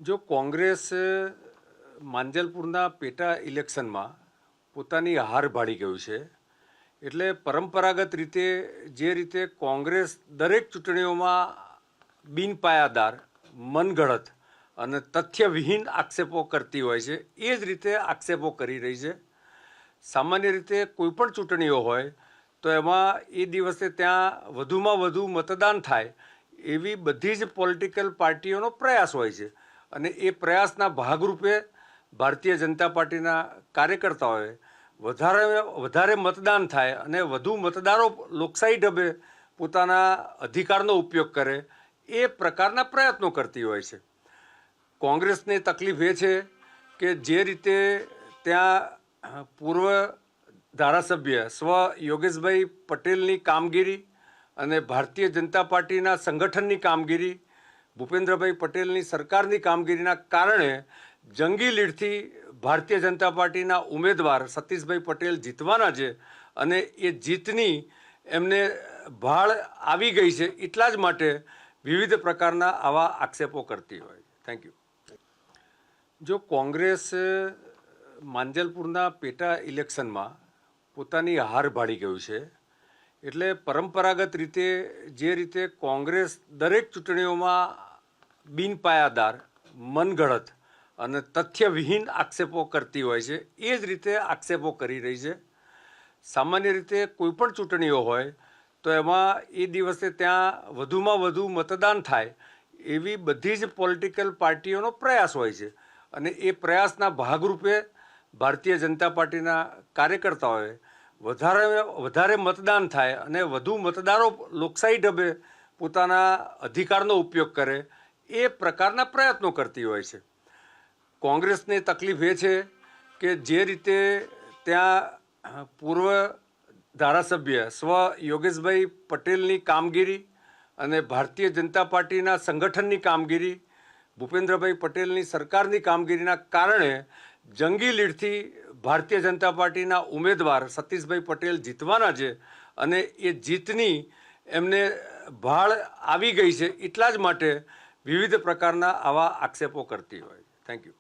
જો કોંગ્રેસ માંજલપુરના પેટા ઇલેક્શનમાં પોતાની હાર ભાળી ગયું છે એટલે પરંપરાગત રીતે જે રીતે કોંગ્રેસ દરેક ચૂંટણીઓમાં બિનપાયાદાર મનગઢત અને તથ્યવિહીન આક્ષેપો કરતી હોય છે એ જ રીતે આક્ષેપો કરી રહી છે. સામાન્ય રીતે કોઈપણ ચૂંટણીઓ હોય તો એમાં એ દિવસે ત્યાં વધુમાં વધુ મતદાન થાય એવી બધી જ પોલિટિકલ પાર્ટીઓનો પ્રયાસ હોય છે અને એ પ્રયાસના ભાગરૂપે ભારતીય જનતા પાર્ટીના કાર્યકર્તાઓએ વધારે મતદાન થાય અને વધુ મતદારો લોકશાહી ઢબે પોતાના અધિકારનો ઉપયોગ કરે એ પ્રકારના પ્રયત્નો કરતી હોય છે. કોંગ્રેસની તકલીફ એ છે કે જે રીતે ત્યાં પૂર્વ ધારાસભ્ય સ્વ યોગેશભાઈ પટેલની કામગીરી અને ભારતીય જનતા પાર્ટીના સંગઠનની કામગીરી, ભૂપેન્દ્રભાઈ પટેલની સરકારની કામગીરીના કારણે જંગી લીડથી ભારતીય જનતા પાર્ટીના ઉમેદવાર સતીશભાઈ પટેલ જીતવાના છે અને એ જીતની એમને ભાળ આવી ગઈ છે. એટલા જ માટે વિવિધ પ્રકારના આવા આક્ષેપો કરતી હોય. Thank you. જો કોંગ્રેસ માંજલપુરના પેટા ઇલેક્શનમાં પોતાની હાર ભાળી ગયું છે એટલે પરંપરાગત રીતે જે રીતે કોંગ્રેસ દરેક ચૂંટણીઓમાં બિનપાયાદાર મનગઢત અને તથ્યવિહીન આક્ષેપો કરતી હોય છે એ જ રીતે આક્ષેપો કરી રહી છે. સામાન્ય રીતે કોઈપણ ચૂંટણીઓ હોય તો એમાં એ દિવસે ત્યાં વધુમાં વધુ મતદાન થાય એવી બધી જ પોલિટિકલ પાર્ટીઓનો પ્રયાસ હોય છે અને એ પ્રયાસના ભાગરૂપે ભારતીય જનતા પાર્ટીના કાર્યકર્તાઓએ વધારે મતદાન થાય અને વધુ મતદારો લોકશાહી ઢબે પોતાના અધિકારનો ઉપયોગ કરે એ પ્રકારના પ્રયત્નો કરતી હોય છે. કોંગ્રેસની તકલીફ એ છે કે જે રીતે ત્યાં પૂર્વ ધારાસભ્ય સ્વ યોગેશભાઈ પટેલની કામગીરી અને ભારતીય જનતા પાર્ટીના સંગઠનની કામગીરી, ભૂપેન્દ્રભાઈ પટેલની સરકારની કામગીરીના કારણે જંગી લીડથી ભારતીય જનતા પાર્ટીના ઉમેદવાર સતીશભાઈ પટેલ જીતવાના છે અને એ જીતની એમને ભાળ આવી ગઈ છે. એટલા જ માટે વિવિધ પ્રકારના આવા આક્ષેપો કરતી હોય. Thank you.